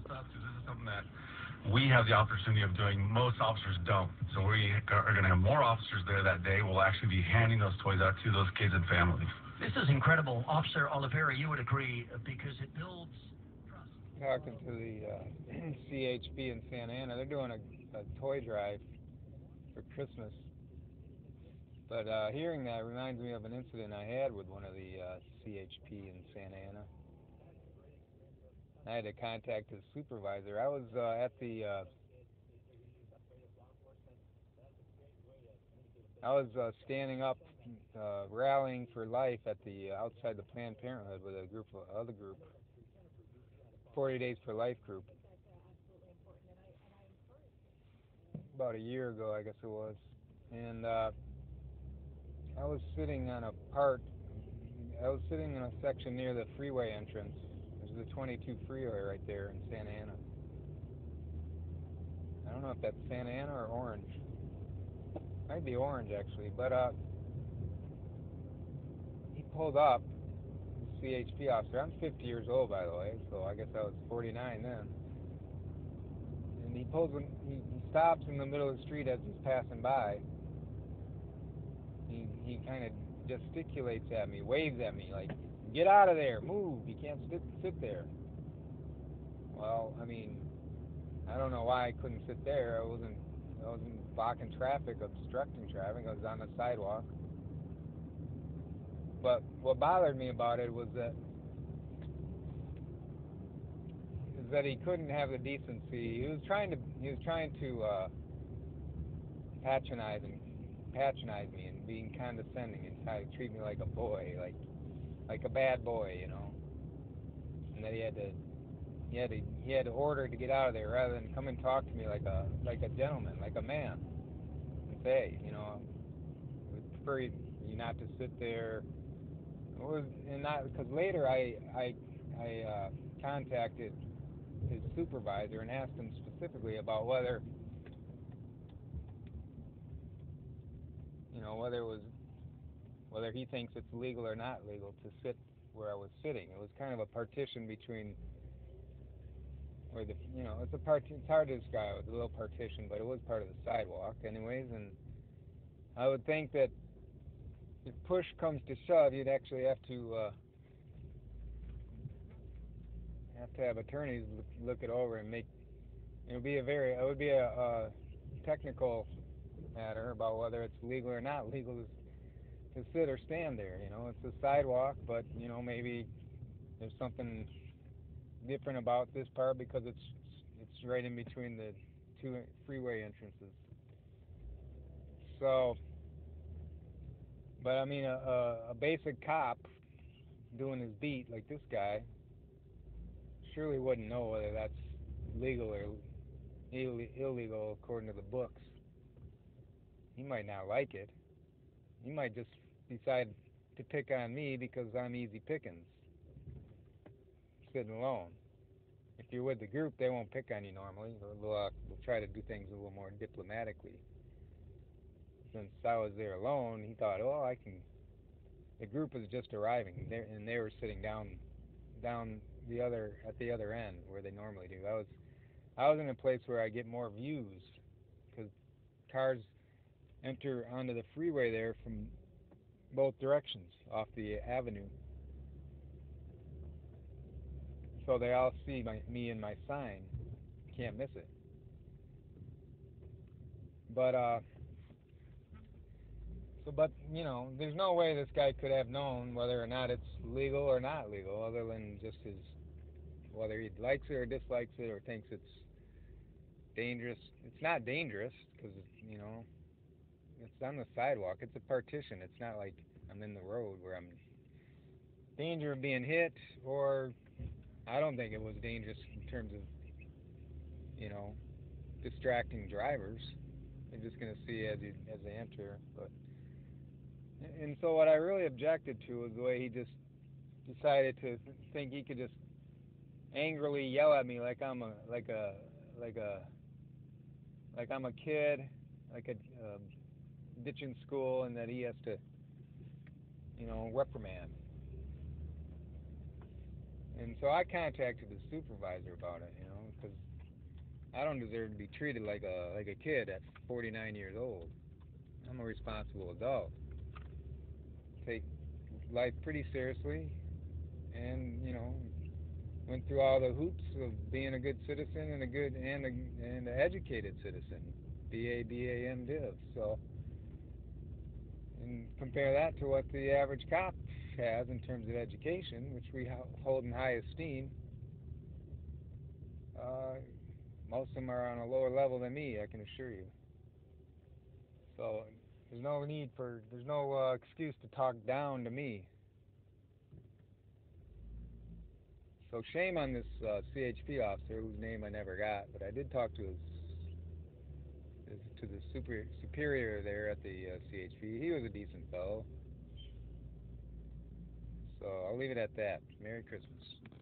stuff because this is something that we have the opportunity of doing. Most officers don't. So we are going to have more officers there that day. We'll actually be handing those toys out to those kids and families. This is incredible. Officer Oliveira, you would agree, because it builds trust. Talking to the CHP in Santa Ana, they're doing a toy drive for Christmas. But hearing that reminds me of an incident I had with one of the CHP in Santa Ana. I had to contact his supervisor. I was standing up, rallying for life at the outside the Planned Parenthood with a other group, 40 Days for Life group. About a year ago, I guess it was, and I was sitting in a section near the freeway entrance. There's the 22 freeway right there in Santa Ana. I don't know if that's Santa Ana or Orange. Might be Orange, actually. But he pulled up, the CHP officer. I'm 50 years old, by the way, so I guess I was 49 then. And he stops in the middle of the street as he's passing by. He kind of gesticulates at me, waves at me, like, get out of there, move, you can't sit there. Well, I mean, I don't know why I couldn't sit there. I wasn't blocking traffic, obstructing traffic. I was on the sidewalk. But what bothered me about it was that he couldn't have the decency. He was trying to patronize me and being condescending and try to treat me like a boy, like a bad boy, you know. And that he had to order to get out of there rather than come and talk to me like a gentleman, like a man, and say, you know, I would prefer you not to sit there. Because later I contacted his supervisor and asked him specifically about whether he thinks it's legal or not legal to sit where I was sitting. It was kind of a partition between where it's hard to describe. It was a little partition, but it was part of the sidewalk anyways, and I would think that if push comes to shove, you'd actually have to have attorneys look it over and make. It would be a technical matter about whether it's legal or not legal to sit or stand there. You know, it's a sidewalk, but you know, maybe there's something different about this part because it's right in between the two freeway entrances. So, but I mean, a basic cop doing his beat like this guy surely wouldn't know whether that's legal or illegal according to the books. He might not like it. He might just decide to pick on me because I'm easy pickings, sitting alone. If you're with the group, they won't pick on you normally. They'll try to do things a little more diplomatically. Since I was there alone, he thought, oh, the group was just arriving, and they were sitting down at the other end where they normally do. I was in a place where I get more views because cars enter onto the freeway there from both directions off the avenue. So they all see me and my sign. Can't miss it. But you know, there's no way this guy could have known whether or not it's legal or not legal, other than just whether he likes it or dislikes it or thinks it's dangerous. It's not dangerous because you know, it's on the sidewalk. It's a partition. It's not like I'm in the road where I'm in danger of being hit, or I don't think it was dangerous in terms of, you know, distracting drivers. They're just going to see as they enter. And so what I really objected to was the way he just decided to think he could just angrily yell at me like I'm a kid, like a ditching school, and that he has to, you know, reprimand. And so I contacted the supervisor about it, you know, because I don't deserve to be treated like a kid at 49 years old. I'm a responsible adult. Take life pretty seriously, and went through all the hoops of being a good citizen and a good and an educated citizen, BA Div. So, and compare that to what the average cop has in terms of education, which we hold in high esteem. Uh, Most of them are on a lower level than me, I can assure you. So there's no excuse to talk down to me. So shame on this CHP officer whose name I never got, but I did talk to the superior there at the CHP. He was a decent fellow. So I'll leave it at that. Merry Christmas.